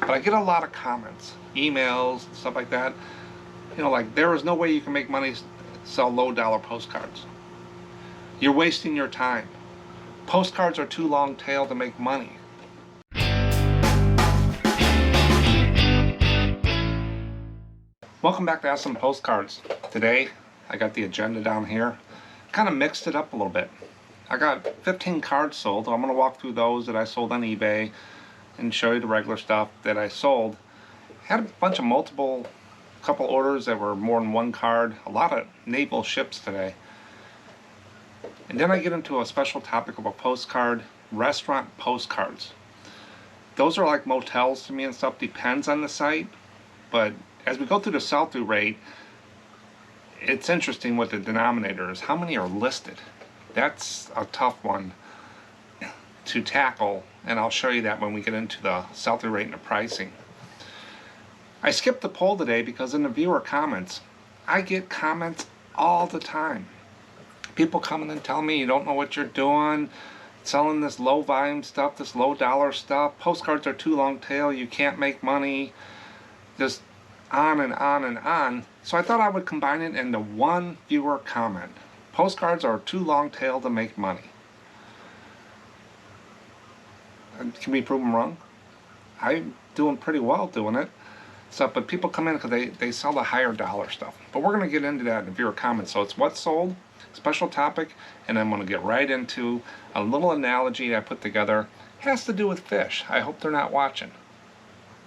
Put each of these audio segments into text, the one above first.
But I get a lot of comments, emails, stuff like that. You know, like, there is no way you can make money sell low dollar postcards. You're wasting your time. Postcards are too long tail to make money. Welcome back to SMPostcards. Today, I got the agenda down here. Kind of mixed it up a little bit. I got 15 cards sold. I'm going to walk through those that I sold on eBay and show you the regular stuff that I sold. Had a bunch of couple orders that were more than one card. A lot of naval ships today. And then I get into a special topic of a postcard, restaurant postcards. Those are like motels to me and stuff. Depends on the site. But as we go through the sell-through rate, it's interesting what the denominator is. How many are listed? That's a tough one to tackle, and I'll show you that when we get into the sell-through rate and the pricing. I skipped the poll today because in the viewer comments, I get comments all the time. People coming and telling me you don't know what you're doing, selling this low volume stuff, this low dollar stuff, postcards are too long tail, you can't make money, just on and on and on. So I thought I would combine it into one viewer comment. Postcards are too long tail to make money. Can we prove them wrong? I'm doing pretty well doing it. So, but people come in because they sell the higher dollar stuff. But we're going to get into that in the viewer comments. So it's what sold, special topic, and I'm going to get right into a little analogy I put together. It has to do with fish. I hope they're not watching.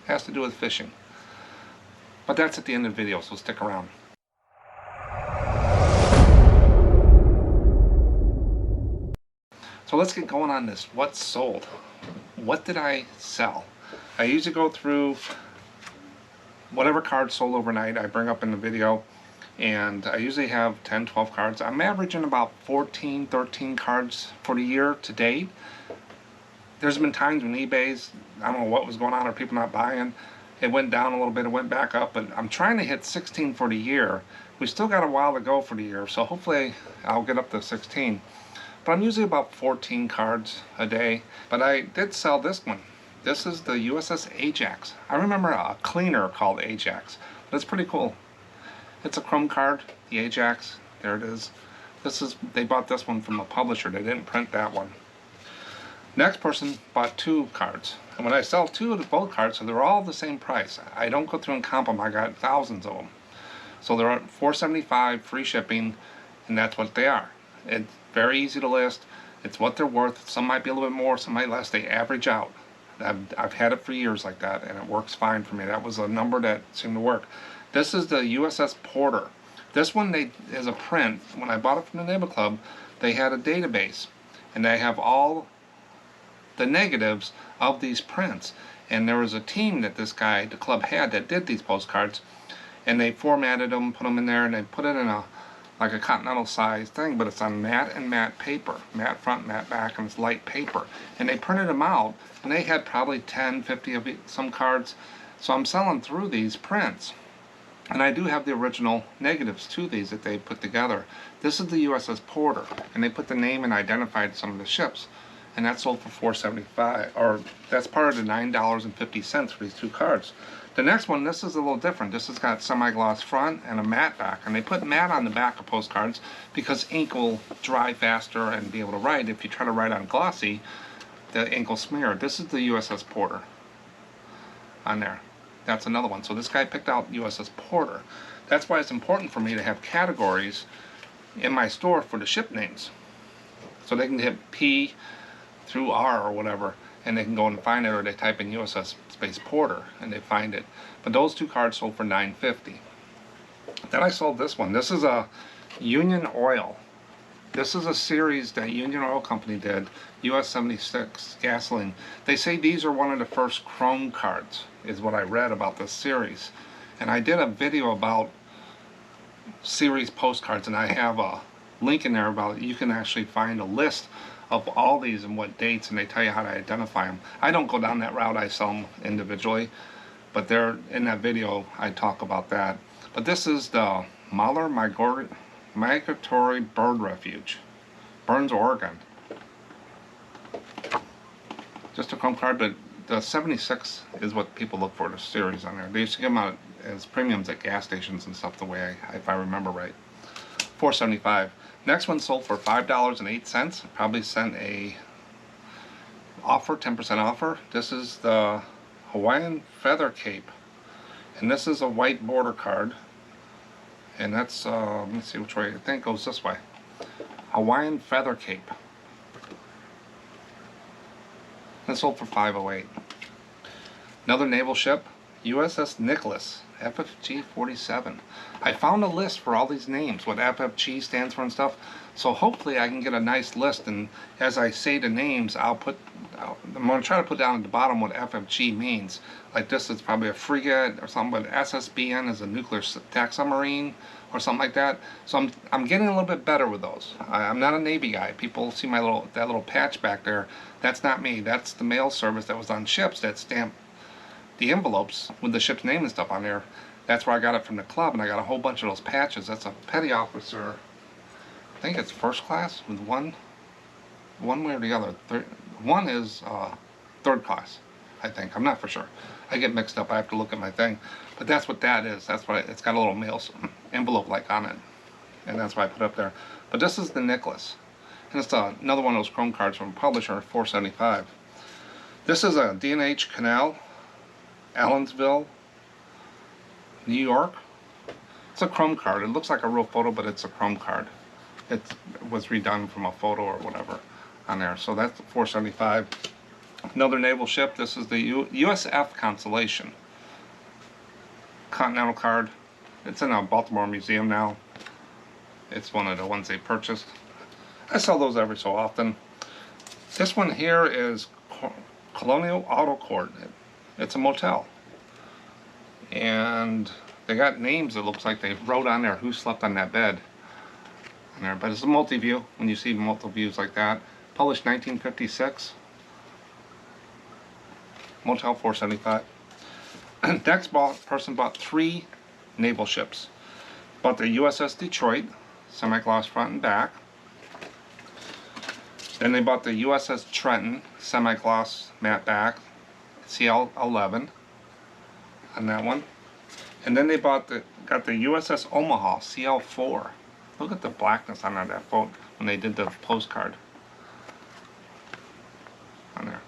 It has to do with fishing. But that's at the end of the video, so stick around. So let's get going on this. What sold? What did I sell? I usually go through whatever cards sold overnight I bring up in the video, and I usually have 10, 12 cards. I'm averaging about 14, 13 cards for the year to date. There's been times when eBay's, I don't know what was going on, or people not buying. It went down a little bit, it went back up, but I'm trying to hit 16 for the year. We still got a while to go for the year, so hopefully I'll get up to 16. But I'm usually about 14 cards a day. But I did sell this one. This is the USS Ajax. I remember a cleaner called Ajax, but it's pretty cool. It's a chrome card, the Ajax. There it is. They bought this one from a publisher. They didn't print that one. Next person bought 2 cards. And when I sell 2 of both cards, so they're all the same price. I don't go through and comp them. I got thousands of them. So they're at $4.75, free shipping, and that's what they are. It's very easy to list. It's what they're worth. Some might be a little bit more, some might less. They average out. I've had it for years like that, and it works fine for me. That was a number that seemed to work. This is the USS Porter. This one is a print. When I bought it from the Naval Club, they had a database, and they have all the negatives of these prints. And there was a team that the club had that did these postcards, and they formatted them, put them in there, and they put it in like a continental size thing, but it's on matte and matte paper, matte front, matte back, and it's light paper. And they printed them out, and they had probably 10, 50 of some cards. So I'm selling through these prints. And I do have the original negatives to these that they put together. This is the USS Porter, and they put the name and identified some of the ships. And that sold for $4.75, or that's part of the $9.50 for these 2 cards. The next one, this is a little different. This has got semi-gloss front and a matte back, and they put matte on the back of postcards because ink will dry faster and be able to write. If you try to write on glossy, the ink will smear. This is the USS Porter on there. That's another one. So this guy picked out USS Porter. That's why it's important for me to have categories in my store for the ship names, so they can hit P through R or whatever, and they can go and find it, or they type in USS Space Porter and they find it. But those 2 cards sold for $9.50. Then I sold this one. This is a Union Oil. This is a series that Union Oil Company did, US 76 gasoline. They say these are one of the first chrome cards, is what I read about this series. And I did a video about series postcards, and I have a link in there about you can actually find a list of all these and what dates, and they tell you how to identify them. I don't go down that route. I sell them individually, but they're in that video. I talk about that. But this is the Mahler Migratory Bird Refuge, Burns, Oregon. Just a chrome card, but the 76 is what people look for, the series on there. They used to give them out as premiums at gas stations and stuff, the way if I remember right. $4.75. Next one sold for $5.08. Probably sent a offer, 10% offer. This is the Hawaiian Feather Cape, and this is a white border card, and that's let me see which way. I think it goes this way. Hawaiian Feather Cape. This sold for $5.08. Another naval ship, USS Nicholas, FFG 47. I found a list for all these names, what FFG stands for and stuff. So hopefully I can get a nice list, and as I say the names, I'm going to try to put down at the bottom what FFG means. Like this is probably a frigate or something, but SSBN is a nuclear attack submarine or something like that. So I'm getting a little bit better with those. I'm not a Navy guy. People see my that little patch back there. That's not me. That's the mail service that was on ships that stamped the envelopes with the ship's name and stuff on there. That's where I got it from the club, and I got a whole bunch of those patches. That's a petty officer. I think it's first class with one way or the other. One is third class, I think. I'm not for sure. I get mixed up. I have to look at my thing. But that's what that is. That's what it's got a little mail envelope like on it, and that's why I put up there. But this is the Nicholas, and it's another one of those chrome cards from a publisher, $4.75. This is a D&H Canal, Allensville, New York. It's a chrome card. It looks like a real photo, but it's a chrome card. It was redone from a photo or whatever on there. So that's $4.75. Another naval ship. This is the USF Constellation. Continental card. It's in a Baltimore museum now. It's one of the ones they purchased. I sell those every so often. This one here is Colonial Auto Court. It's a motel. And they got names, it looks like they wrote on there who slept on that bed. But it's a multi-view, when you see multi-views like that. Published 1956. Motel, $4.75. Next person bought 3 naval ships. Bought the USS Detroit, semi-gloss front and back. Then they bought the USS Trenton, semi-gloss matte back, CL11 on that one. And then they got the USS Omaha, CL4. Look at the blackness on that boat when they did the postcard on there.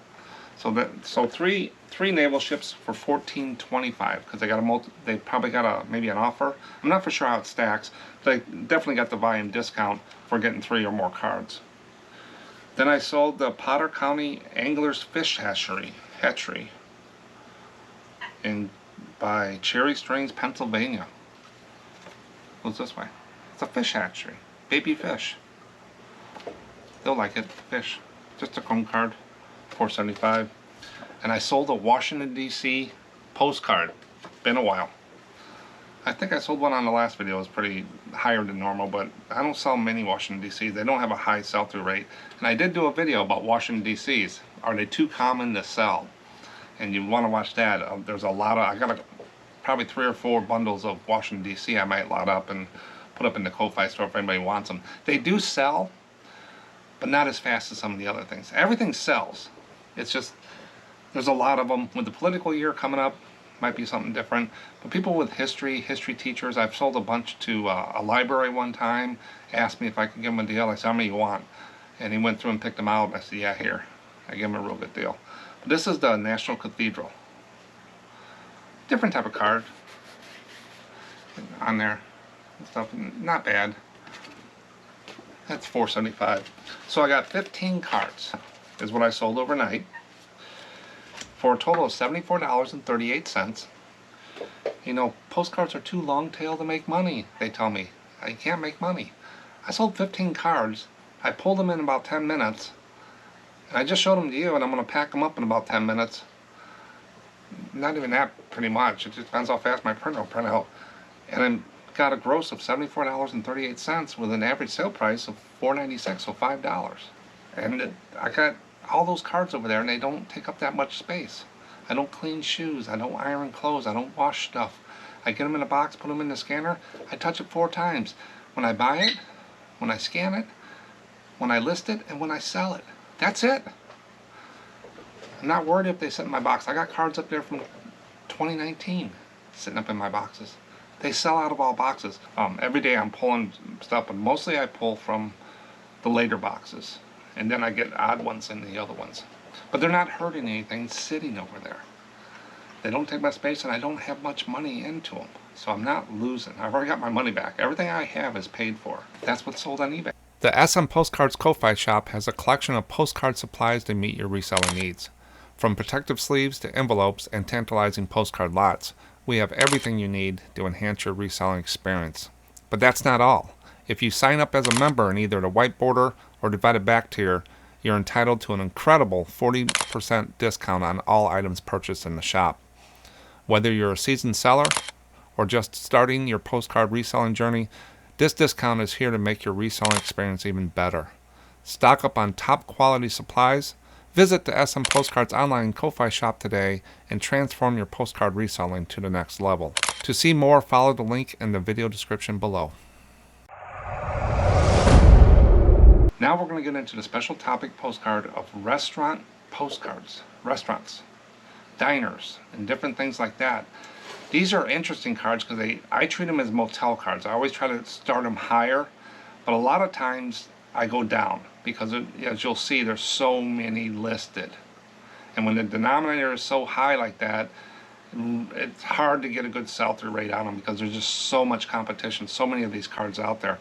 So three naval ships for $14.25 because they probably got maybe an offer. I'm not for sure how it stacks, but they definitely got the volume discount for getting 3 or more cards. Then I sold the Potter County Anglers Fish Hatchery by Cherry Springs, Pennsylvania. Goes this way. It's a fish hatchery. Baby fish. They'll like it. Fish. Just a chrome card. $4.75. And I sold a Washington, D.C. postcard. Been a while. I think I sold one on the last video. It was pretty higher than normal, but I don't sell many Washington, D.C. They don't have a high sell-through rate. And I did do a video about Washington, D.C.'s. Are they too common to sell? And you want to watch that. There's a lot of, I got probably 3 or 4 bundles of Washington, D.C. I might lot up and put up in the Ko-Fi store if anybody wants them. They do sell, but not as fast as some of the other things. Everything sells. It's just, there's a lot of them. With the political year coming up, might be something different. But people with history teachers, I've sold a bunch to a library one time, asked me if I could give them a deal. I said, how many you want? And he went through and picked them out. And I said, yeah, here. I gave him a real good deal. But this is the National Cathedral. Different type of card on there and stuff. Not bad. That's $4.75. So I got 15 cards is what I sold overnight for a total of $74.38. You know, postcards are too long-tailed to make money, they tell me. I can't make money. I sold 15 cards. I pulled them in about 10 minutes. And I just showed them to you, and I'm going to pack them up in about 10 minutes. Not even that, pretty much. It just depends how fast my printer will print out. And I got a gross of $74.38 with an average sale price of $4.96, so $5. And I got all those cards over there, and they don't take up that much space. I don't clean shoes. I don't iron clothes. I don't wash stuff. I get them in a box, put them in the scanner. I touch it 4 times. When I buy it, when I scan it, when I list it, and when I sell it. That's it. I'm not worried if they sit in my box. I got cards up there from 2019 sitting up in my boxes. They sell out of all boxes. Every day I'm pulling stuff, but mostly I pull from the later boxes. And then I get odd ones in the other ones. But they're not hurting anything sitting over there. They don't take my space, and I don't have much money into them. So I'm not losing. I've already got my money back. Everything I have is paid for. That's what's sold on eBay. The SMPostcards Ko-Fi shop has a collection of postcard supplies to meet your reselling needs. From protective sleeves to envelopes and tantalizing postcard lots, we have everything you need to enhance your reselling experience. But that's not all. If you sign up as a member in either the white border or divided back tier, you're entitled to an incredible 40% discount on all items purchased in the shop. Whether you're a seasoned seller or just starting your postcard reselling journey, this discount is here to make your reselling experience even better. Stock up on top quality supplies. Visit the SM Postcards online Ko-Fi shop today and transform your postcard reselling to the next level. To see more, follow the link in the video description below. Now we're going to get into the special topic postcard of restaurant postcards. Restaurants, diners, and different things like that. These are interesting cards because I treat them as motel cards. I always try to start them higher, but a lot of times I go down because, as you'll see, there's so many listed. And when the denominator is so high like that, it's hard to get a good sell-through rate on them because there's just so much competition, so many of these cards out there.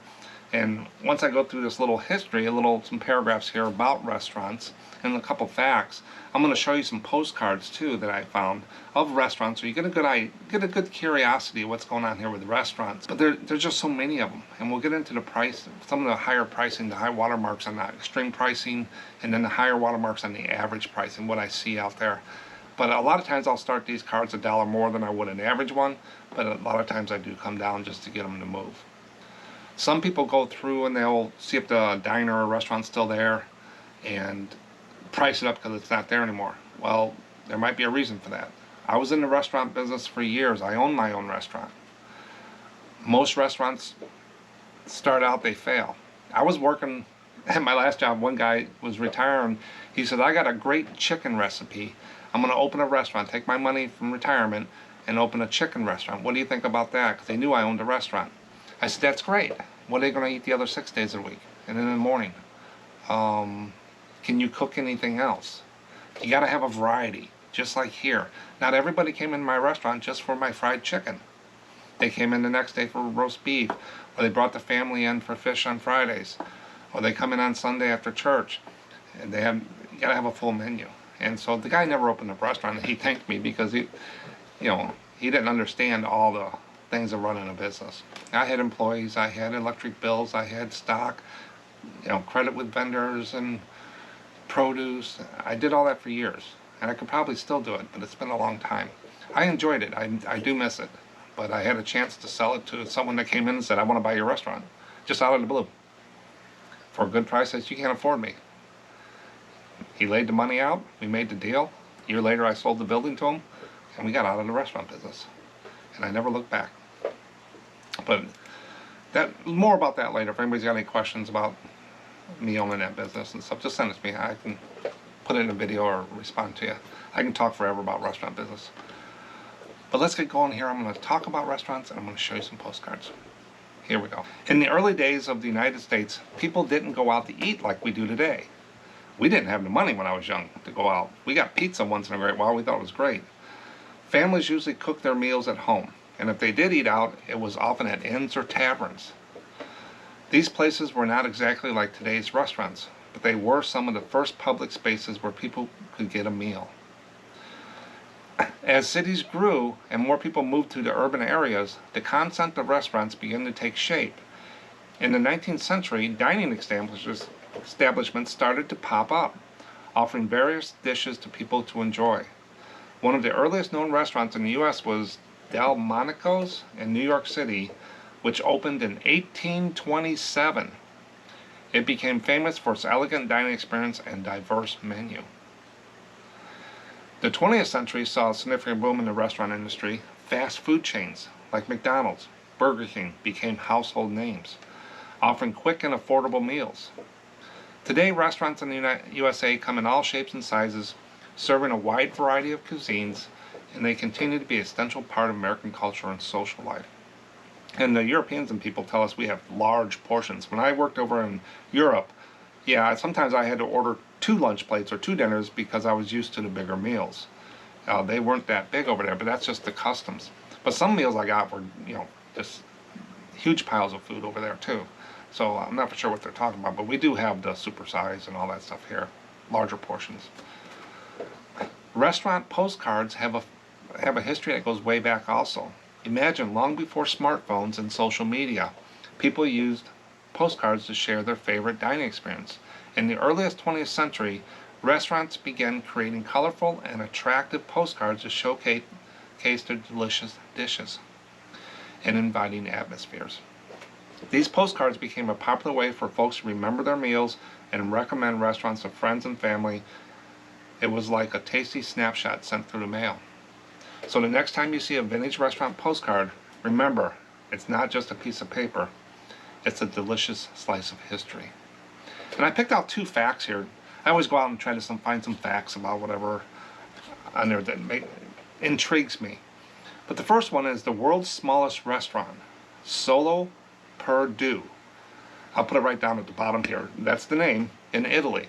And once I go through this little history, some paragraphs here about restaurants and a couple facts, I'm going to show you some postcards too that I found of restaurants, so you get a good curiosity of what's going on here with restaurants. But there's just so many of them, and we'll get into the price, some of the higher pricing, the high watermarks on the extreme pricing, and then the higher watermarks on the average pricing, what I see out there. But a lot of times I'll start these cards $1 more than I would an average one, but a lot of times I do come down just to get them to move. Some people go through and they'll see if the diner or restaurant's still there and price it up because it's not there anymore. Well, there might be a reason for that. I was in the restaurant business for years. I own my own restaurant. Most restaurants start out, they fail. I was working at my last job. One guy was retiring. He said, I got a great chicken recipe. I'm going to open a restaurant, take my money from retirement and open a chicken restaurant. What do you think about that? Because they knew I owned a restaurant. I said, that's great. What are they going to eat the other 6 days a week? And then in the morning, can you cook anything else? You got to have a variety, just like here. Not everybody came in my restaurant just for my fried chicken. They came in the next day for roast beef, or they brought the family in for fish on Fridays, or they come in on Sunday after church. And you got to have a full menu. And so the guy never opened a restaurant, and he thanked me because he didn't understand all the things of running a business. I had employees, I had electric bills, I had stock, credit with vendors and produce. I did all that for years, and I could probably still do it, but it's been a long time. I enjoyed it. I do miss it, but I had a chance to sell it to someone that came in and said, I want to buy your restaurant, just out of the blue. For a good price, I said, you can't afford me. He laid the money out, we made the deal. A year later, I sold the building to him, and we got out of the restaurant business. And I never looked back. But more about that later. If anybody's got any questions about me owning that business and stuff, just send it to me. I can put it in a video or respond to you. I can talk forever about restaurant business. But let's get going here. I'm going to talk about restaurants and I'm going to show you some postcards. Here we go. In the early days of the United States, people didn't go out to eat like we do today. We didn't have the money when I was young to go out. We got pizza once in a great while. We thought it was great. Families usually cooked their meals at home, and if they did eat out, it was often at inns or taverns. These places were not exactly like today's restaurants, but they were some of the first public spaces where people could get a meal. As cities grew and more people moved to the urban areas, the concept of restaurants began to take shape. In the 19th century, dining establishments started to pop up, offering various dishes to people to enjoy. One of the earliest known restaurants in the U.S. was Delmonico's in New York City, which opened in 1827. It became famous for its elegant dining experience and diverse menu. The 20th century saw a significant boom in the restaurant industry. Fast food chains like McDonald's, Burger King became household names, offering quick and affordable meals. Today, restaurants in the USA come in all shapes and sizes, serving a wide variety of cuisines, and they continue to be an essential part of American culture and social life. And the Europeans and people tell us we have large portions. When I worked over in Europe, yeah, sometimes I had to order 2 lunch plates or 2 dinners because I was used to the bigger meals. They weren't that big over there, but that's just the customs. But some meals I got were, just huge piles of food over there too. So I'm not for sure what they're talking about, but we do have the supersize and all that stuff here, larger portions. Restaurant postcards have a history that goes way back also. Imagine long before smartphones and social media, people used postcards to share their favorite dining experience. In the earliest 20th century, restaurants began creating colorful and attractive postcards to showcase their delicious dishes and inviting atmospheres. These postcards became a popular way for folks to remember their meals and recommend restaurants to friends and family. It was like a tasty snapshot sent through the mail. So the next time you see a vintage restaurant postcard, remember, it's not just a piece of paper, it's a delicious slice of history. And I picked out 2 facts here. I always go out and try to find some facts about whatever on there that intrigues me. But the first one is the world's smallest restaurant, Solo Perdu. I'll put it right down at the bottom here. That's the name, in Italy.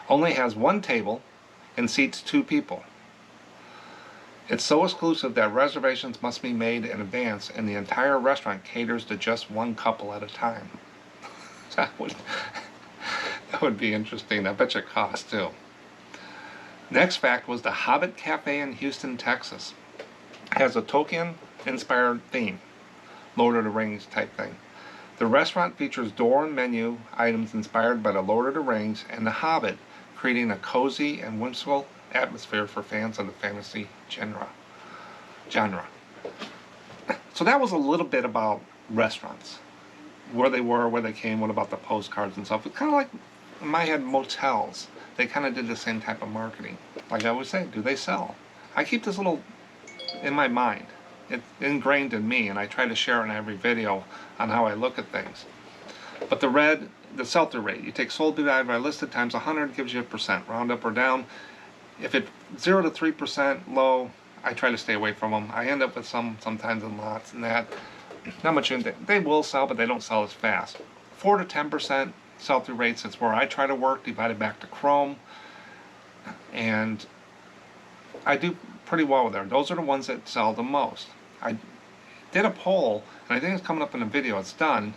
Only has 1 table and seats 2 people. It's so exclusive that reservations must be made in advance, and the entire restaurant caters to just 1 couple at a time. That would be interesting. I bet you it costs too. Next fact was the Hobbit Cafe in Houston, Texas. It has a Tolkien-inspired theme, Lord of the Rings type thing. The restaurant features door and menu items inspired by the Lord of the Rings and the Hobbit, creating a cozy and whimsical atmosphere for fans of the fantasy genre. So that was a little bit about restaurants, where they were, where they came, what about the postcards and stuff. It's kind of like, in my head, motels. They kind of did the same type of marketing. Like I always say, do they sell? I keep this little in my mind. It's ingrained in me, and I try to share it in every video on how I look at things. But the sell-through rate, you take sold divided by listed times 100, gives you a percent, round up or down. If it's 0 to 3% low, I try to stay away from them. I end up with sometimes in lots and that. Not much in it. They will sell, but they don't sell as fast. 4 to 10% sell-through rates, it's where I try to work, divided back to Chrome. And I do pretty well with there. Those are the ones that sell the most. I did a poll, and I think it's coming up in the video, it's done.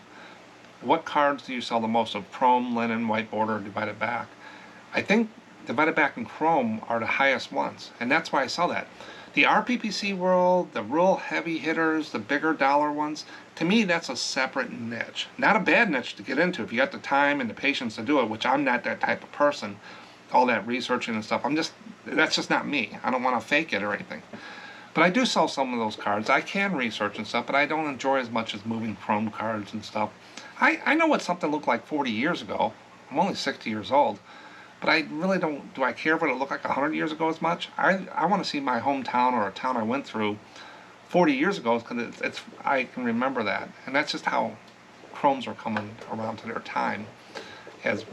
What cards do you sell the most of? Chrome, linen, white border, divided back? I think divided back and Chrome are the highest ones, and that's why I sell that. The RPPC world, the real heavy hitters, the bigger dollar ones, to me that's a separate niche. Not a bad niche to get into if you got the time and the patience to do it, which I'm not that type of person. All that researching and stuff, that's just not me. I don't want to fake it or anything. But I do sell some of those cards. I can research and stuff, but I don't enjoy as much as moving Chrome cards and stuff. I know what something looked like 40 years ago. I'm only 60 years old. But I really don't, do I care what it looked like 100 years ago as much? I want to see my hometown or a town I went through 40 years ago because I can remember that. And that's just how Chromes are coming around to their time as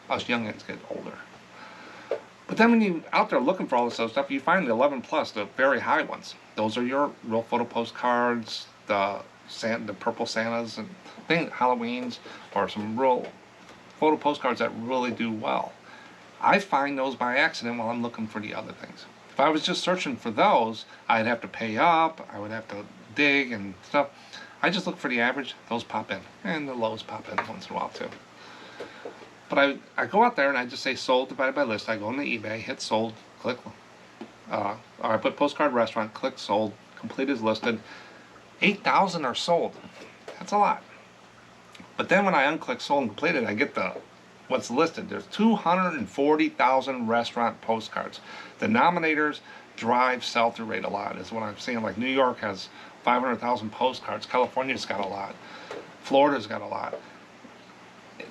us youngins get older. But then when you're out there looking for all this other stuff, you find the 11 plus, the very high ones. Those are your real photo postcards, the purple Santas and things, Halloweens, or some real photo postcards that really do well. I find those by accident while I'm looking for the other things. If I was just searching for those, I'd have to pay up, I would have to dig and stuff. I just look for the average, those pop in, and the lows pop in once in a while too. But I go out there and I just say sold divided by list. I go into eBay, hit sold, click, or I put postcard restaurant, click sold, complete as listed. 8,000 are sold. That's a lot. But then when I unclick sold and completed, I get what's listed. There's 240,000 restaurant postcards. The nominators drive sell-through rate a lot, is what I'm seeing. Like New York has 500,000 postcards. California's got a lot. Florida's got a lot.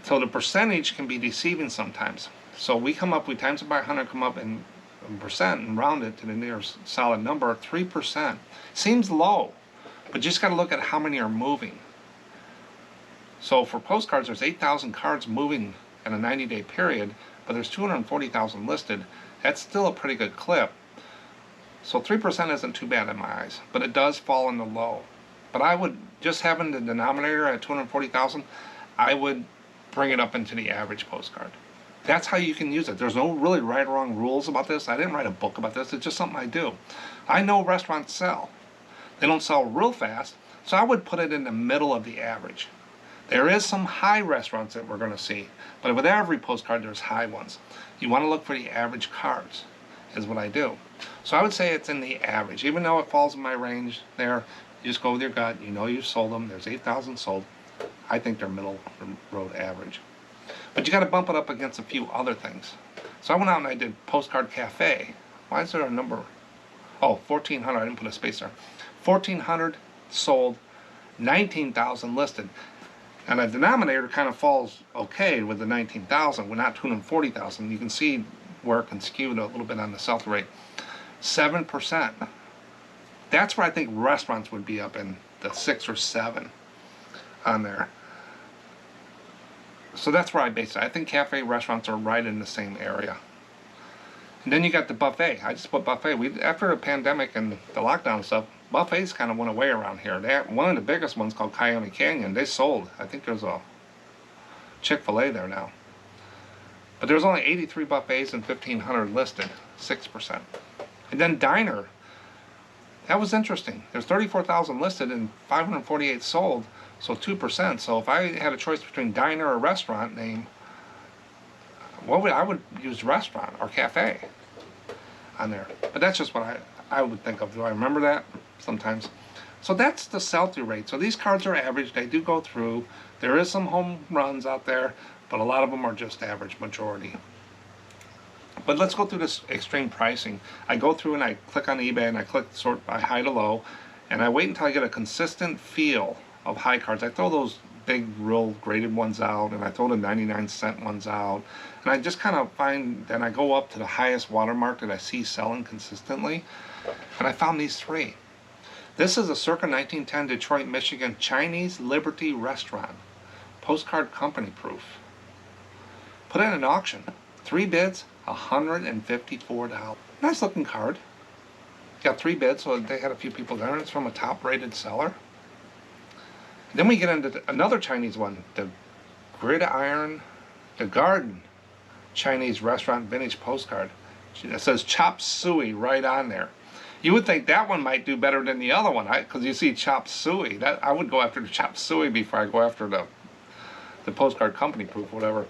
So the percentage can be deceiving sometimes. So we times it by 100, come up in percent and round it to the nearest solid number. 3% seems low, but you just got to look at how many are moving. So for postcards, there's 8,000 cards moving in a 90-day period, but there's 240,000 listed. That's still a pretty good clip. So 3% isn't too bad in my eyes, but it does fall in the low. But I would, just having the denominator at 240,000, I would bring it up into the average postcard. That's how you can use it. There's no really right or wrong rules about this. I didn't write a book about this. It's just something I do. I know restaurants sell. They don't sell real fast, so I would put it in the middle of the average. There is some high restaurants that we're going to see, but with every postcard there's high ones. You want to look for the average cards, is what I do. So I would say it's in the average. Even though it falls in my range there, you just go with your gut. You know you've sold them. There's 8,000 sold. I think they're middle road average. But you got to bump it up against a few other things. So I went out and I did Postcard Cafe. Why is there a number? Oh, 1,400. I didn't put a space there. 1,400 sold, 19,000 listed. And the denominator kind of falls okay with the 19,000. We're not 240,000. You can see where it can skew a little bit on the sell-through rate. 7%. That's where I think restaurants would be up in the 6 or 7 on there. So that's where I base it. I think cafe restaurants are right in the same area. And then you got the buffet. I just put buffet. After the pandemic and the lockdown stuff, buffets kind of went away around here. They have one of the biggest ones called Coyote Canyon. They sold. I think there's a Chick-fil-A there now. But there's only 83 buffets and 1,500 listed, 6%. And then diner. That was interesting. There's 34,000 listed and 548 sold, so 2%. So if I had a choice between diner or restaurant name, I would use restaurant or cafe on there. But that's just what I would think of. Do I remember that? Sometimes. So that's the sell-through rate. So these cards are average. They do go through. There is some home runs out there, but a lot of them are just average majority. But let's go through this extreme pricing. I go through and I click on eBay and I click sort by high to low, and I wait until I get a consistent feel of high cards. I throw those big, real graded ones out, and I throw the 99-cent ones out, and I just kind of find, then I go up to the highest watermark that I see selling consistently, and I found these 3. This is a circa 1910 Detroit, Michigan Chinese Liberty restaurant. Postcard company proof. Put in an auction. 3 bids, $154. Nice looking card. Got 3 bids, so they had a few people there. It's from a top rated seller. Then we get into another Chinese one, the Garden Chinese Restaurant Vintage Postcard. It says Chop Suey right on there. You would think that one might do better than the other one, because you see Chop Suey. I would go after the Chop Suey before I go after the Postcard company proof, whatever.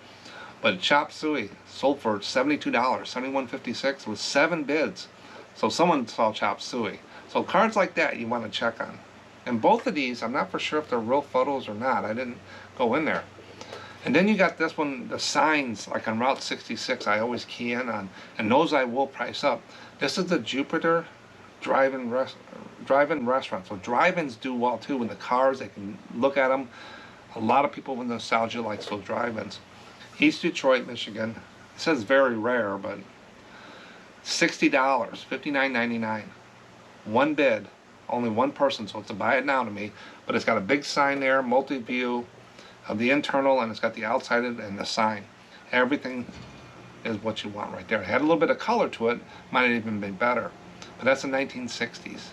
But Chop Suey sold for $72, $71.56 with 7 bids. So someone saw Chop Suey. So cards like that you want to check on. And both of these, I'm not for sure if they're real photos or not. I didn't go in there. And then you got this one, the signs, like on Route 66, I always key in on. And those I will price up. This is the Jupiter drive-in restaurant. So drive-ins do well too. When the cars, they can look at them. A lot of people with nostalgia likes those drive-ins. East Detroit, Michigan. It says very rare, but $60, $59.99. 1 bid, only 1 person, so it's a buy it now to me. But it's got a big sign there, multi-view of the internal, and it's got the outside and the sign. Everything is what you want right there. It had a little bit of color to it, might have even been better. But that's the 1960s.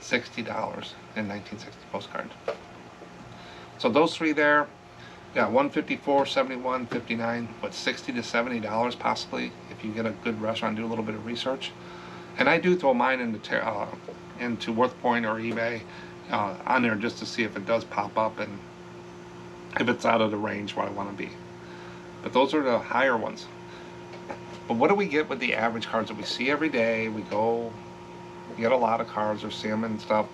$60 in 1960 postcard. So those 3 there. Yeah, 154, 71, 59, but $60 to $70 possibly if you get a good restaurant, do a little bit of research. And I do throw mine into WorthPoint or eBay on there just to see if it does pop up and if it's out of the range where I want to be. But those are the higher ones. But what do we get with the average cards that we see every day? We get a lot of cards or see them and stuff.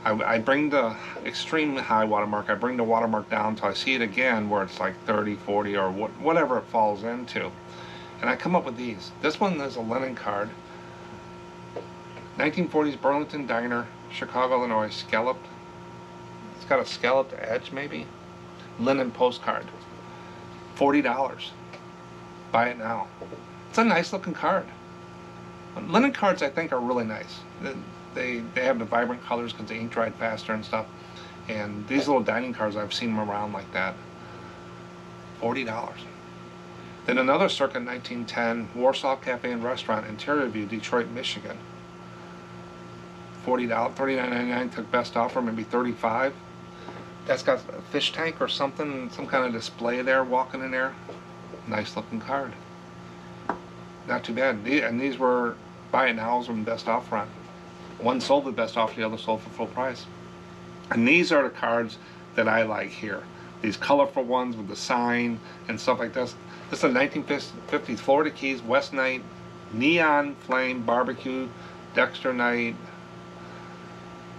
I bring the extreme high watermark, I bring the watermark down until I see it again where it's like 30, 40, or whatever it falls into. And I come up with these. This one is a linen card. 1940s Burlington Diner, Chicago, Illinois, scalloped. It's got a scalloped edge maybe. Linen postcard. $40. Buy it now. It's a nice looking card. Linen cards I think are really nice. They have the vibrant colors because they ink dried faster and stuff. And these little dining cards, I've seen them around like that. $40. Then another circa 1910, Warsaw Cafe and Restaurant, Interior View, Detroit, Michigan. $40, $39.99, took best offer, maybe $35. That's got a fish tank or something, some kind of display there, walking in there. Nice looking card. Not too bad. And these were buy it nows from best offer on. One sold with best offer, the other sold for full price. And these are the cards that I like here. These colorful ones with the sign and stuff like this. This is a 1950s Florida Keys West Night Neon Flame Barbecue Dexter Night,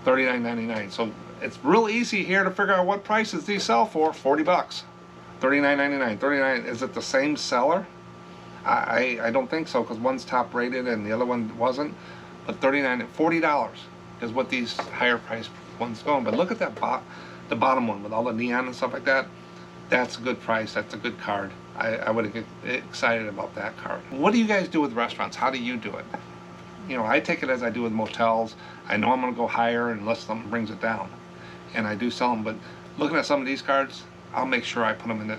$39.99. So it's real easy here to figure out what prices these sell for. 40 bucks, $39.99. 39. Is it the same seller? I don't think so, because one's top rated and the other one wasn't. But $40 is what these higher priced ones going. But look at that the bottom one with all the neon and stuff like that. That's a good price. That's a good card. I would get excited about that card. What do you guys do with restaurants? How do you do it? You know, I take it as I do with motels. I know I'm going to go higher unless something brings it down. And I do sell them. But looking at some of these cards, I'll make sure I put them in the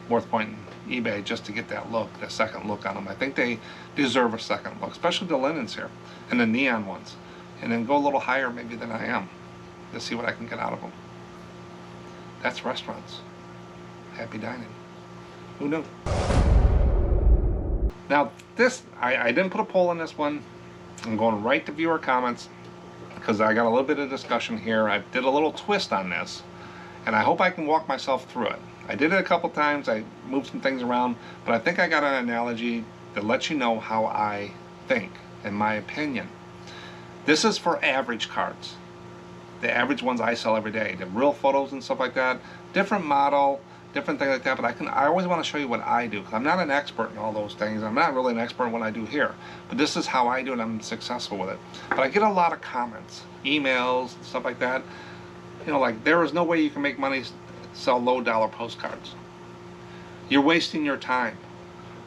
Worth Point and eBay just to get that look, the second look on them. I think they deserve a second look, especially the linens here and the neon ones. And then go a little higher maybe than I am to see what I can get out of them. That's restaurants. Happy dining. Who knew? Now this, I didn't put a poll on this one. I'm going right to viewer comments because I got a little bit of discussion here. I did a little twist on this, and I hope I can walk myself through it. I did it a couple times. I moved some things around, but I think I got an analogy that lets you know how I think, in my opinion. This is for average cards. The average ones I sell every day. The real photos and stuff like that. Different model, different things like that, but I always want to show you what I do, because I'm not an expert in all those things. I'm not really an expert in what I do here, but this is how I do it. I'm successful with it. But I get a lot of comments, emails, stuff like that. You know, like, there is no way you can make money sell low dollar postcards. You're wasting your time.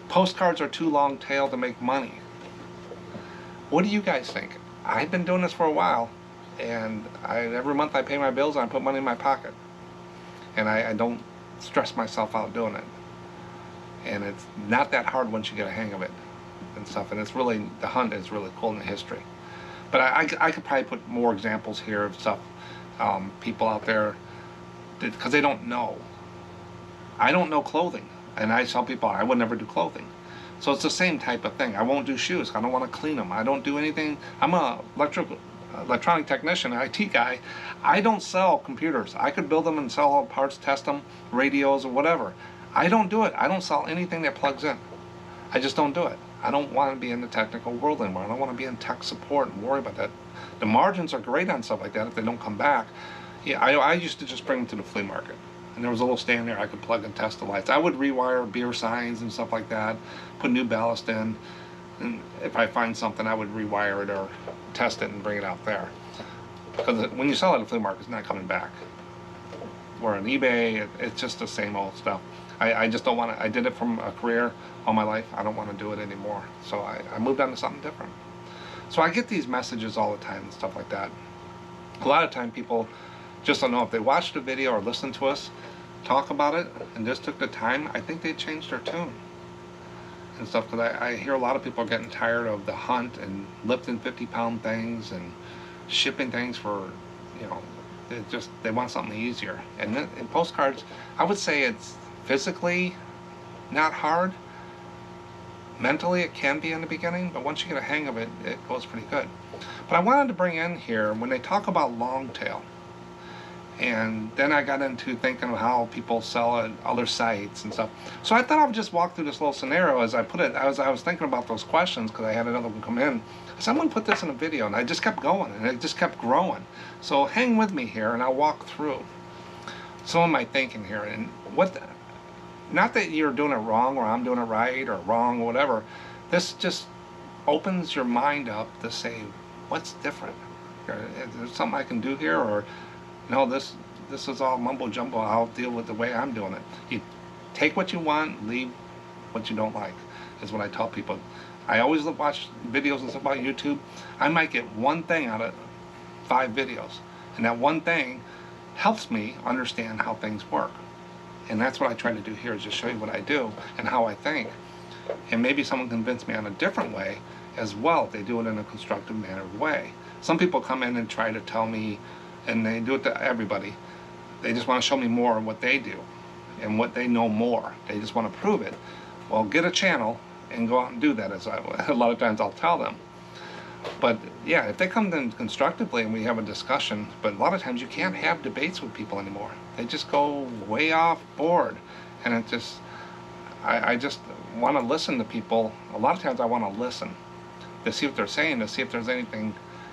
Postcards are too long tail to make money. What do you guys think? I've been doing this for a while, and every month I pay my bills and I put money in my pocket, and I don't stress myself out doing it. And it's not that hard once you get a hang of it and stuff. And it's really, the hunt is really cool in the history. But I could probably put more examples here of stuff, people out there, because they don't know. I don't know clothing, and I tell people I would never do clothing. So it's the same type of thing. I won't do shoes. I don't want to clean them. I don't do anything. I'm a electronic technician, IT guy. I don't sell computers. I could build them and sell all parts, test them, radios or whatever. I don't do it. I don't sell anything that plugs in. I just don't do it. I don't want to be in the technical world anymore. I don't want to be in tech support and worry about that. The margins are great on stuff like that if they don't come back. Yeah, I used to just bring them to the flea market. And there was a little stand there I could plug and test the lights. I would rewire beer signs and stuff like that, put new ballast in, and if I find something I would rewire it or test it and bring it out there. Because when you sell it at a flea market, it's not coming back. Where on eBay, it's just the same old stuff. I just don't want to, I did it from a career all my life. I don't want to do it anymore. So I moved on to something different. So I get these messages all the time and stuff like that. A lot of time people just don't know if they watched a video or listened to us talk about it and just took the time, I think they changed their tune and stuff. Because I hear a lot of people are getting tired of the hunt and lifting 50-pound things and shipping things for, you know, they want something easier. And in postcards, I would say it's physically not hard. Mentally it can be in the beginning, but once you get a hang of it, it goes pretty good. But I wanted to bring in here, when they talk about long tail, and then I got into thinking of how people sell at other sites and stuff. So I thought I would just walk through this little scenario as I put it. I was thinking about those questions because I had another one come in. I said, I'm going to put this in a video, and I just kept going, and it just kept growing. So hang with me here, and I'll walk through some of my thinking here. And not that you're doing it wrong or I'm doing it right or wrong or whatever. This just opens your mind up to say, what's different? Is there something I can do here? Or no, this is all mumbo jumbo. I'll deal with the way I'm doing it. You take what you want, leave what you don't like, is what I tell people. I always watch videos and stuff about YouTube. I might get one thing out of 5 videos, and that one thing helps me understand how things work. And that's what I try to do here, is just show you what I do and how I think. And maybe someone convince me on a different way as well, if they do it in a constructive manner way. Some people come in and try to tell me, and they do it to everybody, they just want to show me more of what they do and what they know more. They just want to prove it. Well, get a channel and go out and do that, as a lot of times I'll tell them. But yeah, if they come in constructively and we have a discussion, but a lot of times you can't have debates with people anymore. They just go way off board, and it just, I just want to listen to people. A lot of times I want to listen to see what they're saying, to see if there's anything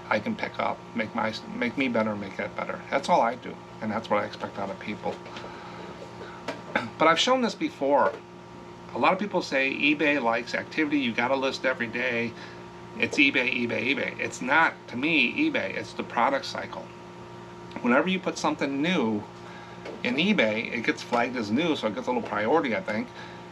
I can pick up, make me better, make it better. That's all I do, and that's what I expect out of people. But I've shown this before. A lot of people say eBay likes activity, you gotta list every day. It's eBay, eBay, eBay. It's not, to me, eBay. It's the product cycle. Whenever you put something new in eBay, it gets flagged as new, so it gets a little priority, I think.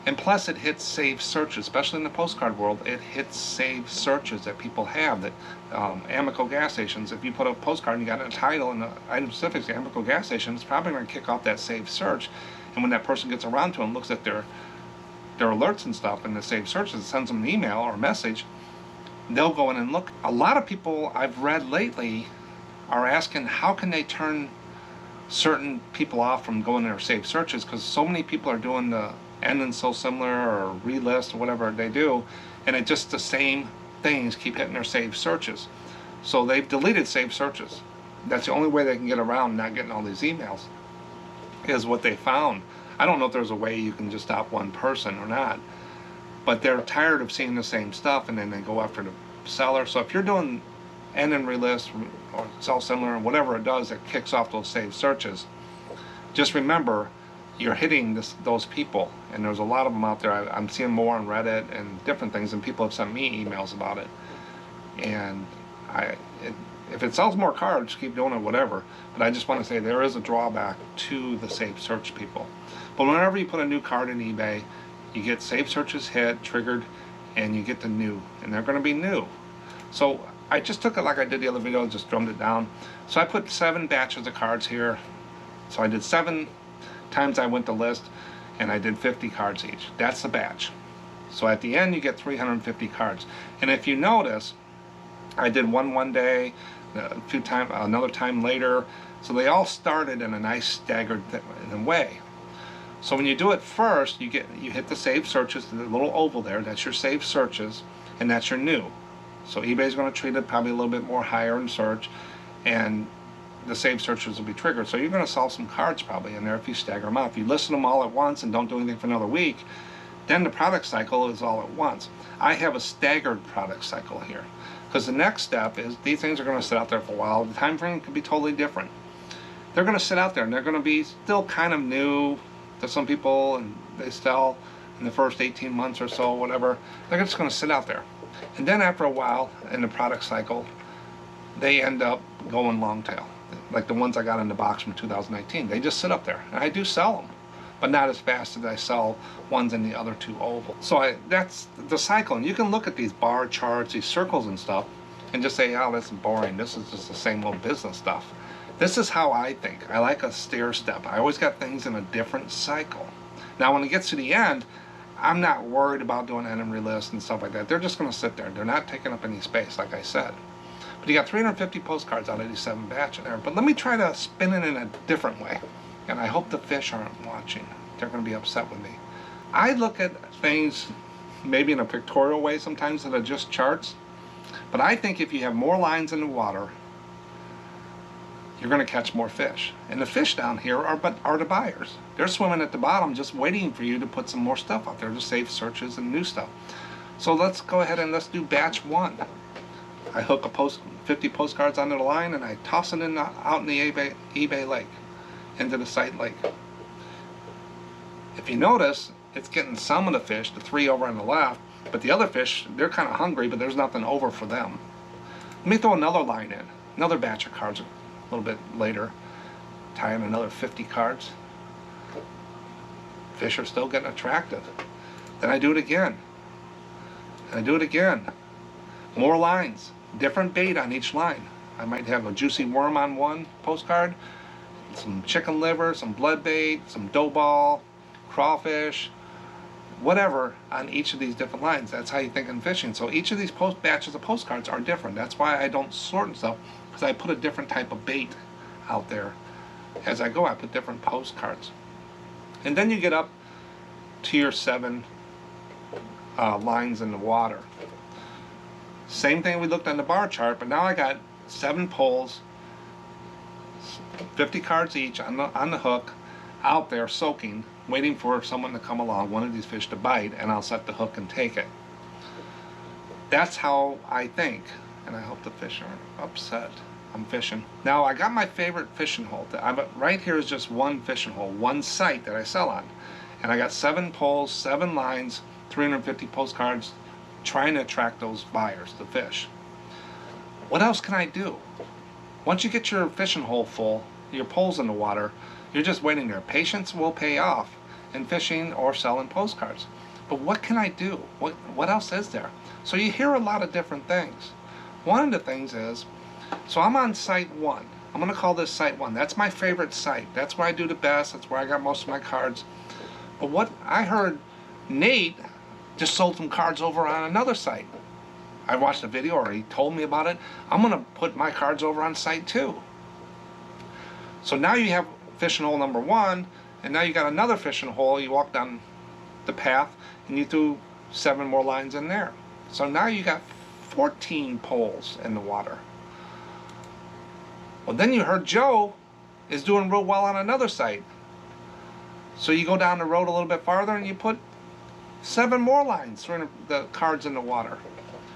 And plus, it hits saved searches, especially in the postcard world. It hits saved searches that people have. That Amico gas stations, if you put a postcard and you got a title and the item specifics, Amico gas station, it's probably going to kick off that saved search. And when that person gets around to it and looks at their alerts and stuff and the saved searches, sends them an email or a message, they'll go in and look. A lot of people I've read lately are asking how can they turn certain people off from going to their saved searches, because so many people are doing the end and so similar or relist or whatever they do, and it just the same things keep hitting their saved searches. So they've deleted saved searches. That's the only way they can get around not getting all these emails, is what they found. I don't know if there's a way you can just stop one person or not, but they're tired of seeing the same stuff, and then they go after the seller. So if you're doing end and relist or sell similar or whatever it does that kicks off those saved searches, just remember you're hitting those people, and there's a lot of them out there. I'm seeing more on Reddit and different things, and people have sent me emails about it. And if it sells more cards, keep doing it, whatever. But I just want to say there is a drawback to the saved search people. But whenever you put a new card in eBay, you get saved searches hit, triggered, and you get the new, and they're going to be new. So I just took it like I did the other video, just drummed it down. So I put 7 batches of cards here. So I did 7 times I went to list, and I did 50 cards each. That's the batch. So at the end you get 350 cards. And if you notice, I did one day, another time later. So they all started in a nice staggered way. So when you do it first, you hit the saved searches, the little oval there, that's your saved searches, and that's your new. So eBay's going to treat it probably a little bit more higher in search, and the saved searches will be triggered. So you're going to sell some cards probably in there if you stagger them out. If you list them all at once and don't do anything for another week, then the product cycle is all at once. I have a staggered product cycle here, because the next step is these things are going to sit out there for a while. The time frame could be totally different. They're going to sit out there, and they're going to be still kind of new to some people, and they sell in the first 18 months or so, whatever. They're just going to sit out there. And then after a while in the product cycle, they end up going long tail. Like the ones I got in the box from 2019. They just sit up there. And I do sell them, but not as fast as I sell ones in the other 2 ovals. So that's the cycle. And you can look at these bar charts, these circles and stuff, and just say, oh, that's boring. This is just the same old business stuff. This is how I think. I like a stair step. I always got things in a different cycle. Now when it gets to the end, I'm not worried about doing end and relist and stuff like that. They're just going to sit there. They're not taking up any space, like I said. But you got 350 postcards out of these 7 batches there. But let me try to spin it in a different way. And I hope the fish aren't watching. They're going to be upset with me. I look at things maybe in a pictorial way sometimes that are just charts. But I think if you have more lines in the water, you're going to catch more fish. And the fish down here are the buyers. They're swimming at the bottom just waiting for you to put some more stuff out there to save searches and new stuff. So let's go ahead and let's do batch 1. I hook 50 postcards onto the line, and I toss it out in the eBay lake, into the site lake. If you notice, it's getting some of the fish, the 3 over on the left, but the other fish, they're kind of hungry, but there's nothing over for them. Let me throw another line in, another batch of cards a little bit later, tie in another 50 cards. Fish are still getting attractive. Then I do it again. And I do it again. More lines, different bait on each line. I might have a juicy worm on one postcard, some chicken liver, some blood bait, some dough ball, crawfish, whatever on each of these different lines. That's how you think in fishing. So each of these batches of postcards are different. That's why I don't sort and stuff, because I put a different type of bait out there. As I go, I put different postcards. And then you get up to your 7 lines in the water. Same thing we looked on the bar chart, but now I got 7 poles, 50 cards each on the hook, out there soaking, waiting for someone to come along, one of these fish to bite, and I'll set the hook and take it. That's how I think, and I hope the fish aren't upset. I'm fishing. Now I got my favorite fishing hole. Right here is just one fishing hole, one site that I sell on. And I got 7 poles, 7 lines, 350 postcards, trying to attract those buyers, the fish. What else can I do? Once you get your fishing hole full, your poles in the water, you're just waiting there. Patience will pay off in fishing or selling postcards. But what can I do? What else is there? So you hear a lot of different things. One of the things is, so I'm on site 1. I'm going to call this site 1. That's my favorite site. That's where I do the best. That's where I got most of my cards. But what I heard, Nate just sold some cards over on another site. I watched a video, or he told me about it. I'm going to put my cards over on site 2. So now you have fishing hole number 1, and now you got another fishing hole. You walk down the path, and you threw 7 more lines in there. So now you got 14 poles in the water. Well, then you heard Joe is doing real well on another site. So you go down the road a little bit farther and you put 7 more lines, throwing the cards in the water.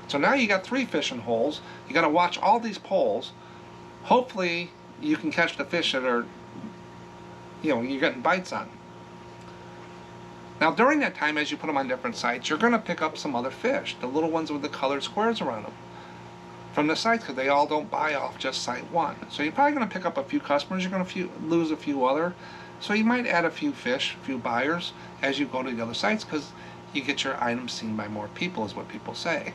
So now you got 3 fishing holes. You got to watch all these poles. Hopefully you can catch the fish that are, you're getting bites on. Now during that time, as you put them on different sites, you're going to pick up some other fish, the little ones with the colored squares around them, from the sites, because they all don't buy off just site 1. So you're probably going to pick up a few customers. You're going to lose a few other. So you might add a few fish, a few buyers as you go to the other sites, because you get your items seen by more people, is what people say.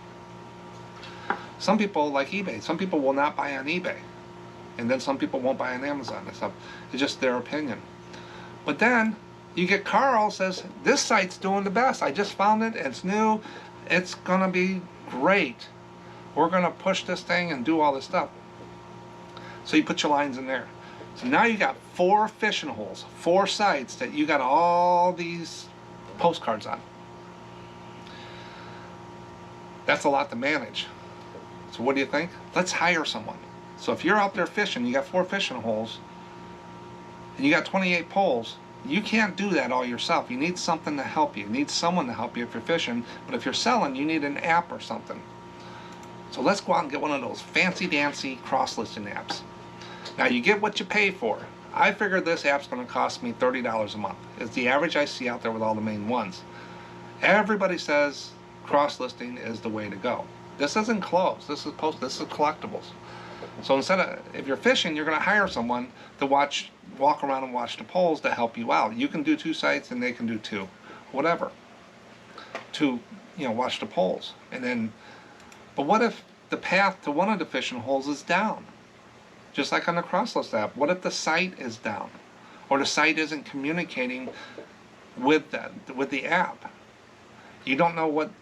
Some people like eBay. Some people will not buy on eBay. And then some people won't buy on Amazon and stuff. It's just their opinion. But then you get Carl says, this site's doing the best. I just found it. It's new. It's going to be great. We're going to push this thing and do all this stuff. So you put your lines in there. So now you got 4 fishing holes, 4 sites that you got all these postcards on. That's a lot to manage. So what do you think? Let's hire someone. So if you're out there fishing, you got 4 fishing holes, and you got 28 poles, you can't do that all yourself. You need something to help you. You need someone to help you if you're fishing. But if you're selling, you need an app or something. So let's go out and get one of those fancy-dancy cross-listing apps. Now you get what you pay for. I figured this app's going to cost me $30 a month. It's the average I see out there with all the main ones. Everybody says cross-listing is the way to go. This isn't clothes. This is collectibles. So instead of, if you're fishing, you're going to hire someone to walk around and watch the poles to help you out. You can do 2 sites and they can do 2, whatever, to watch the poles. And then, but what if the path to one of the fishing holes is down? Just like on the Crosslist app. What if the site is down? Or the site isn't communicating with the app? You don't know what's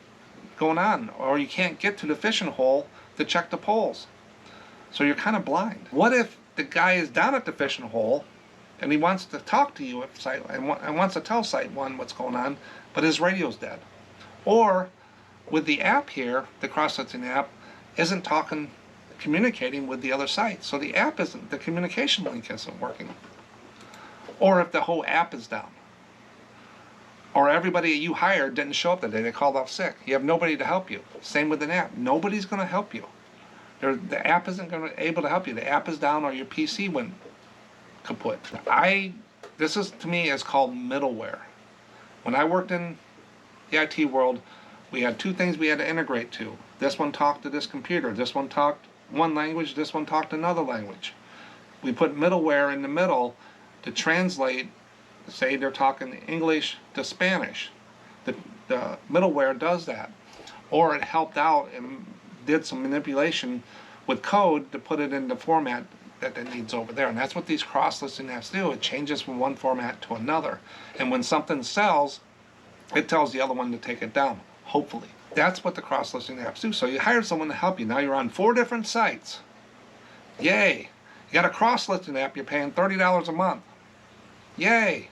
going on. Or you can't get to the fishing hole to check the poles. So you're kind of blind. What if the guy is down at the fishing hole and he wants to talk to you at site and wants to tell site 1 what's going on, but his radio's dead? Or with the app here, the cross-listing app isn't communicating with the other site. So the app isn't, the communication link isn't working. Or if the whole app is down. Or everybody you hired didn't show up that day, they called off sick. You have nobody to help you. Same with an app. Nobody's going to help you. The app isn't able to help you. The app is down or your PC went kaput. This is, to me, is called middleware. When I worked in the IT world, we had 2 things we had to integrate to. This one talked to this computer. This one talked one language. This one talked another language. We put middleware in the middle to translate, say they're talking English to Spanish. The middleware does that. Or it helped out and did some manipulation with code to put it into format that it needs over there. And that's what these cross-listing apps do. It changes from one format to another. And when something sells, it tells the other one to take it down, hopefully. That's what the cross-listing apps do. So you hired someone to help you. Now you're on 4 different sites. Yay. You got a cross-listing app, you're paying $30 a month. Yay.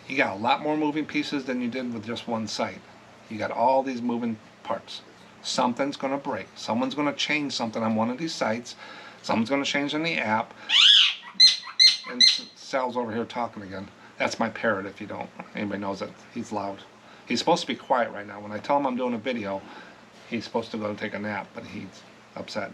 You got a lot more moving pieces than you did with just one site. You got all these moving parts. Something's going to break. Someone's going to change something on one of these sites. Someone's going to change on the app. And Sal's over here talking again. That's my parrot, if you don't. Anybody knows it. He's loud. He's supposed to be quiet right now. When I tell him I'm doing a video, he's supposed to go take a nap, but he's upset.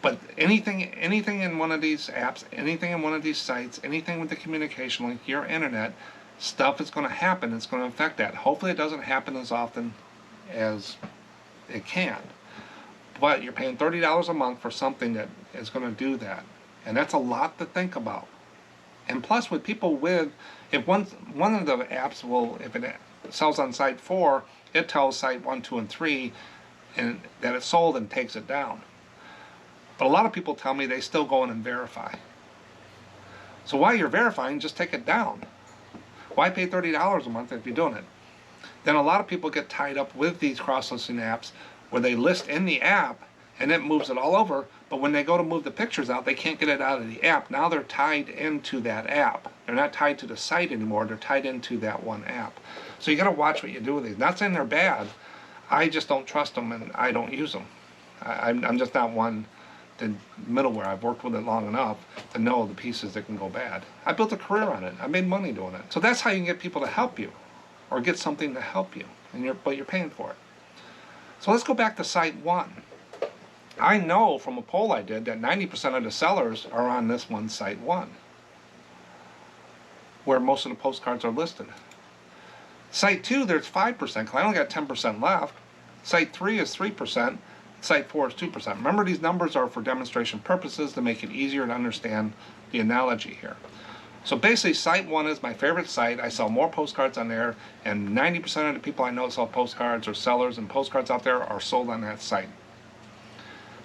But anything in one of these apps, anything in one of these sites, anything with the communication link, your internet, stuff is going to happen. It's going to affect that. Hopefully it doesn't happen as often as it can. But you're paying $30 a month for something that is going to do that. And that's a lot to think about. And plus with people with, if one of the apps will, if it sells on site 4, it tells site 1, 2, and 3 and that it's sold and takes it down. But a lot of people tell me they still go in and verify. So while you're verifying, just take it down. Why pay $30 a month if you're doing it? Then a lot of people get tied up with these cross-listing apps where they list in the app and it moves it all over, but when they go to move the pictures out, they can't get it out of the app. Now they're tied into that app. They're not tied to the site anymore, they're tied into that one app. So you gotta watch what you do with these. Not saying they're bad, I just don't trust them and I don't use them. I'm just not one the middleware. I've worked with it long enough to know the pieces that can go bad. I built a career on it. I made money doing it. So that's how you can get people to help you, or get something to help you, and but you're paying for it. So let's go back to site 1. I know from a poll I did that 90% of the sellers are on this one site 1, where most of the postcards are listed. Site 2, there's 5%, because I only got 10% left. Site 3 is 3%. Site 4 is 2%. Remember, these numbers are for demonstration purposes to make it easier to understand the analogy here. So basically, site 1 is my favorite site. I sell more postcards on there, and 90% of the people I know that sell postcards or sellers and postcards out there are sold on that site.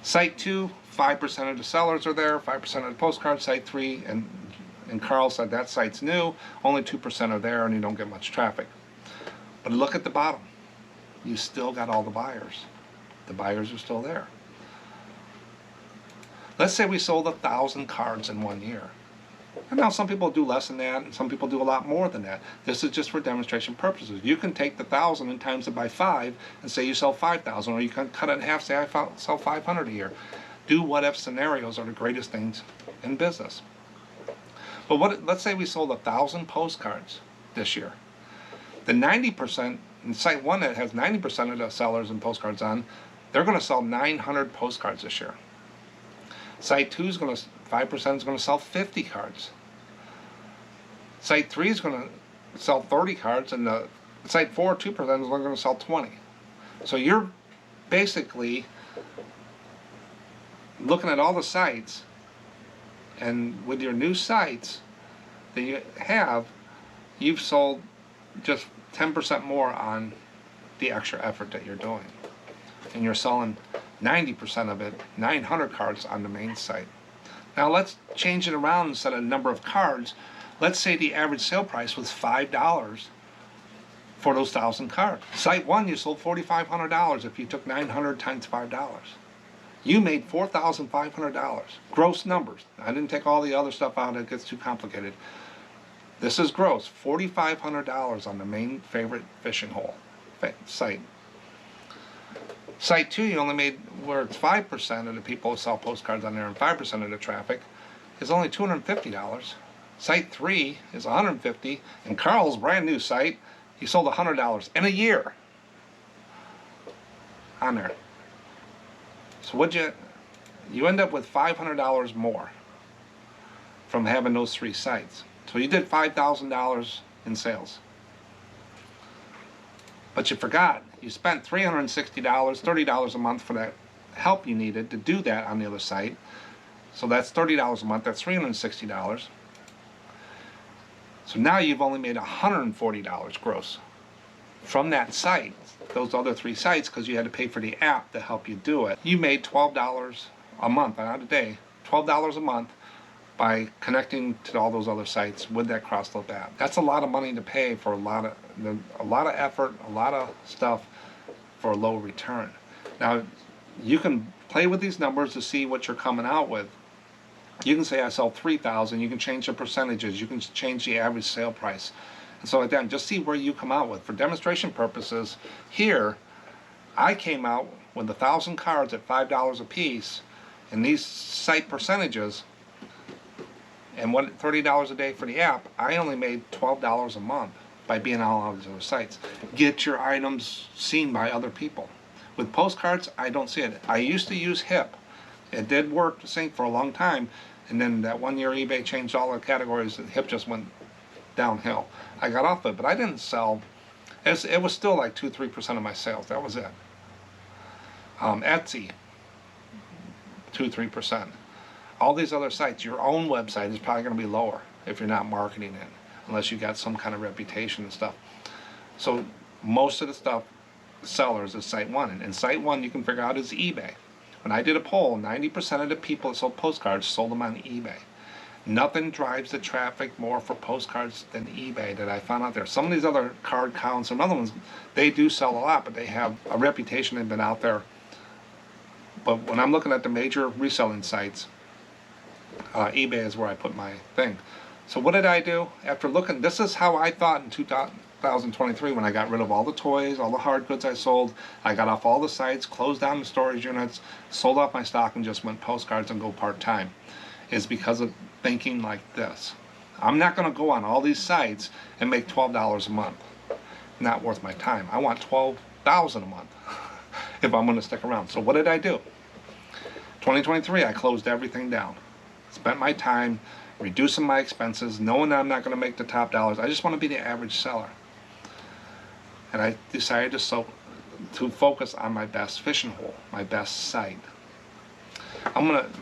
Site 2, 5% of the sellers are there, 5% of the postcards. Site 3, and Carl said that site's new, only 2% are there, and you don't get much traffic. But look at the bottom. You still got all the buyers. The buyers are still there. Let's say we sold 1,000 cards in 1 year. And now some people do less than that, and some people do a lot more than that. This is just for demonstration purposes. You can take the 1,000 and times it by 5 and say you sell 5,000, or you can cut it in half, say I sell 500 a year. Do what if scenarios are the greatest things in business. But let's say we sold 1,000 postcards this year. The 90%, in site 1 that has 90% of the sellers and postcards on, they're going to sell 900 postcards this year. Site 2 is going to, 5% is going to sell 50 cards. Site 3 is going to sell 30 cards, and the site 4, 2% is only going to sell 20. So you're basically looking at all the sites, and with your new sites that you have, you've sold just 10% more on the extra effort that you're doing. And you're selling 90% of it, 900 cards on the main site. Now let's change it around instead of number of cards. Let's say the average sale price was $5 for those 1,000 cards. Site 1, you sold $4,500 if you took 900 times $5. You made $4,500. Gross numbers. I didn't take all the other stuff out, it gets too complicated. This is gross, $4,500 on the main favorite fishing hole site. Site 2, you only made, where it's 5% of the people who sell postcards on there and 5% of the traffic, is only $250. Site 3 is $150, and Carl's brand new site, he sold $100 in a year on there. So you end up with $500 more from having those 3 sites. So you did $5,000 in sales. But you forgot, you spent $360, $30 a month for that help you needed to do that on the other site. So that's $30 a month, that's $360. So now you've only made $140 gross from that site, those other 3 sites, because you had to pay for the app to help you do it. You made $12 a month, not a day, $12 a month by connecting to all those other sites with that cross-load app. That's a lot of money to pay for a lot of effort, a lot of stuff for a low return. Now, you can play with these numbers to see what you're coming out with. You can say I sell 3,000. You can change the percentages. You can change the average sale price, and so like that. And just see where you come out with. For demonstration purposes, here I came out with 1,000 cards at $5 a piece, and these site percentages, and what $30 a day for the app. I only made $12 a month by being on all these other sites. Get your items seen by other people. With postcards, I don't see it. I used to use HIP. It did work to sync for a long time, and then that 1 year eBay changed all the categories, and HIP just went downhill. I got off it, but I didn't sell. It was still like 2-3% of my sales. That was it. Etsy, 2-3%. All these other sites, your own website is probably going to be lower if you're not marketing it, unless you got some kind of reputation and stuff. So most of the stuff, sellers is site one, and site one you can figure out is eBay. When I did a poll, 90% of the people that sold postcards sold them on eBay. Nothing drives the traffic more for postcards than eBay that I found out there. Some of these other card counts and other ones, they do sell a lot, but they have a reputation. They've been out there. But when I'm looking at the major reselling sites, eBay is where I put my thing. So what did I do? After looking, this is how I thought in 2023 when I got rid of all the toys, all the hard goods I sold. I got off all the sites, closed down the storage units, sold off my stock, and just went postcards and go part-time. Is because of thinking like this. I'm not going to go on all these sites and make $12 a month. Not worth my time. I want $12,000 a month if I'm going to stick around. So what did I do? 2023, I closed everything down. Spent my time reducing my expenses, knowing that I'm not going to make the top dollars. I just want to be the average seller. And I decided to focus on my best fishing hole, my best site.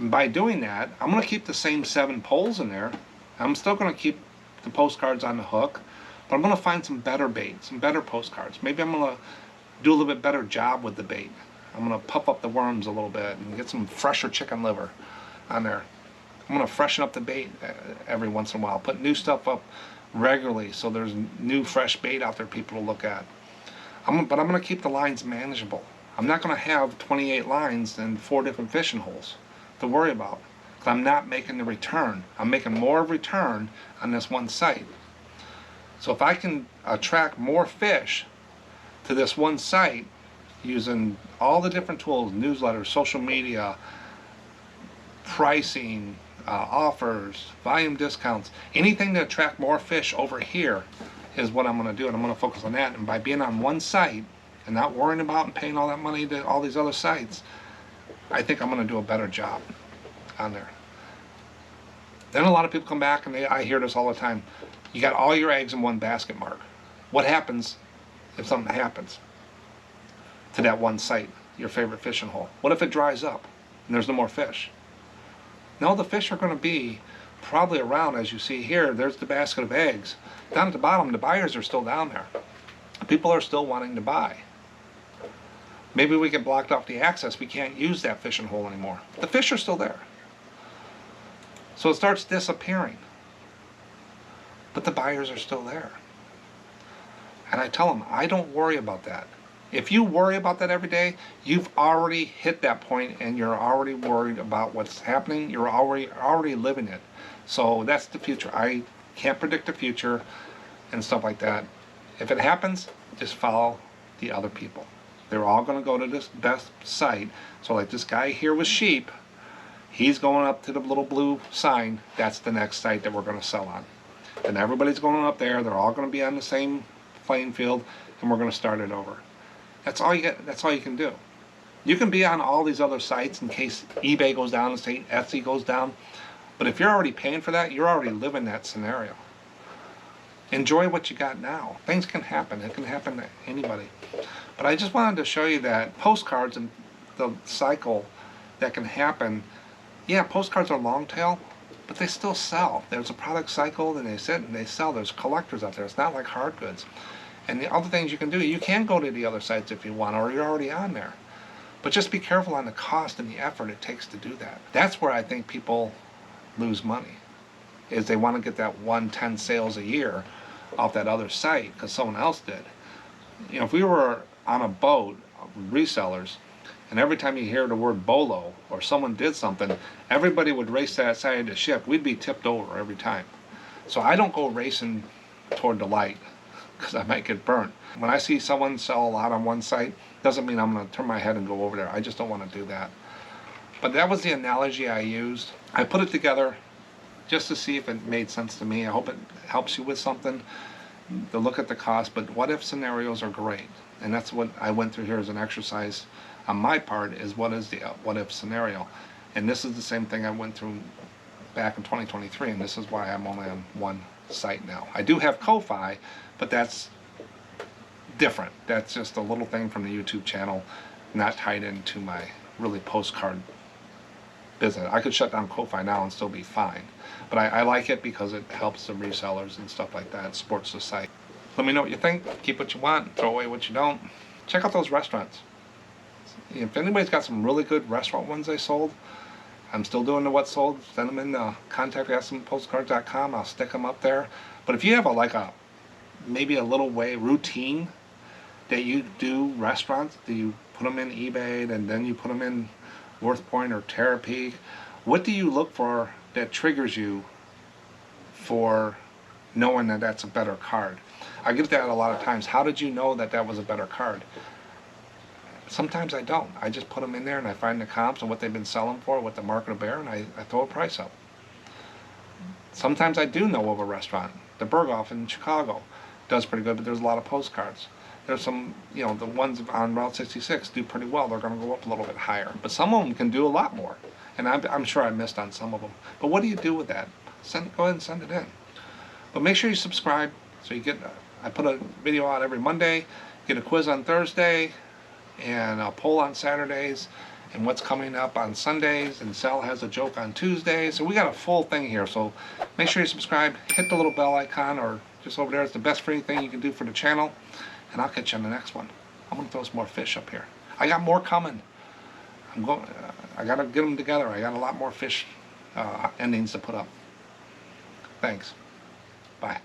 By doing that, I'm gonna keep the same 7 poles in there. I'm still gonna keep the postcards on the hook, but I'm gonna find some better bait, some better postcards. Maybe I'm gonna do a little bit better job with the bait. I'm gonna puff up the worms a little bit and get some fresher chicken liver on there. I'm gonna freshen up the bait every once in a while, put new stuff up regularly so there's new fresh bait out there people to look at. But I'm gonna keep the lines manageable. I'm not going to have 28 lines and 4 different fishing holes to worry about, because I'm not making the return. I'm making more of return on this one site. So if I can attract more fish to this one site using all the different tools, newsletters, social media, pricing, offers, volume discounts, anything to attract more fish over here is what I'm going to do, and I'm going to focus on that. And by being on one site and not worrying about and paying all that money to all these other sites, I think I'm going to do a better job on there. Then a lot of people come back and I hear this all the time. You got all your eggs in one basket, Mark. What happens if something happens to that one site, your favorite fishing hole? What if it dries up and there's no more fish? No, the fish are going to be probably around, as you see here. There's the basket of eggs. Down at the bottom, the buyers are still down there. People are still wanting to buy. Maybe we get blocked off the access. We can't use that fishing hole anymore. The fish are still there. So it starts disappearing. But the buyers are still there. And I tell them, I don't worry about that. If you worry about that every day, you've already hit that point and you're already worried about what's happening. You're already living it. So that's the future. I can't predict the future and stuff like that. If it happens, just follow the other people. They're all going to go to this best site. So like this guy here with sheep, he's going up to the little blue sign. That's the next site that we're going to sell on. And everybody's going up there. They're all going to be on the same playing field, and we're going to start it over. That's all you get. That's all you can do. You can be on all these other sites in case eBay goes down and say Etsy goes down. But if you're already paying for that, you're already living that scenario. Enjoy what you got now. Things can happen. It can happen to anybody. But I just wanted to show you that postcards and the cycle that can happen. Yeah, postcards are long tail, but they still sell. There's a product cycle, and they sit and they sell. There's collectors out there. It's not like hard goods. And the other things you can do, you can go to the other sites if you want, or you're already on there. But just be careful on the cost and the effort it takes to do that. That's where I think people lose money, is they want to get that 110 sales a year off that other site because someone else did. You know, if we were on a boat, resellers, and every time you hear the word bolo or someone did something, everybody would race that side of the ship. We'd be tipped over every time. So I don't go racing toward the light because I might get burnt. When I see someone sell a lot on one site, doesn't mean I'm going to turn my head and go over there. I just don't want to do that. But that was the analogy I used. I put it together just to see if it made sense to me. I hope it helps you with something to look at the cost. But what if scenarios are great, and that's what I went through here as an exercise on my part, is what is the what if scenario. And this is the same thing I went through back in 2023, and this is why I'm only on one site now. I do have Ko-Fi, but that's different. That's just a little thing from the YouTube channel, not tied into my really postcard business. I could shut down Ko-Fi now and still be fine, but I like it because it helps the resellers and stuff like that. It supports the site. Let me know what you think. Keep what you want, throw away what you don't. Check out those restaurants. If anybody's got some really good restaurant ones they sold, I'm still doing the what sold. Send them in contact at SMPostcards.com. I'll stick them up there. But if you have maybe a little way routine that you do restaurants, do you put them in eBay and then you put them in WorthPoint or Terapeak? What do you look for that triggers you for knowing that that's a better card? I get that a lot of times. How did you know that that was a better card? Sometimes I don't. I just put them in there and I find the comps and what they've been selling for, what the market will bear, and I throw a price up. Sometimes I do know of a restaurant. The Berghoff in Chicago does pretty good, but there's a lot of postcards. There's some, the ones on Route 66 do pretty well. They're going to go up a little bit higher. But some of them can do a lot more. And I'm sure I missed on some of them. But what do you do with that? Go ahead and send it in. But make sure you subscribe so you get, I put a video out every Monday, get a quiz on Thursday, and a poll on Saturdays, and what's coming up on Sundays, and Sal has a joke on Tuesdays. So we got a full thing here. So make sure you subscribe, hit the little bell icon, or just over there. It's the best free thing you can do for the channel, and I'll catch you on the next one. I'm gonna throw some more fish up here. I got more coming. I gotta get them together. I got a lot more fish endings to put up. Thanks. Bye.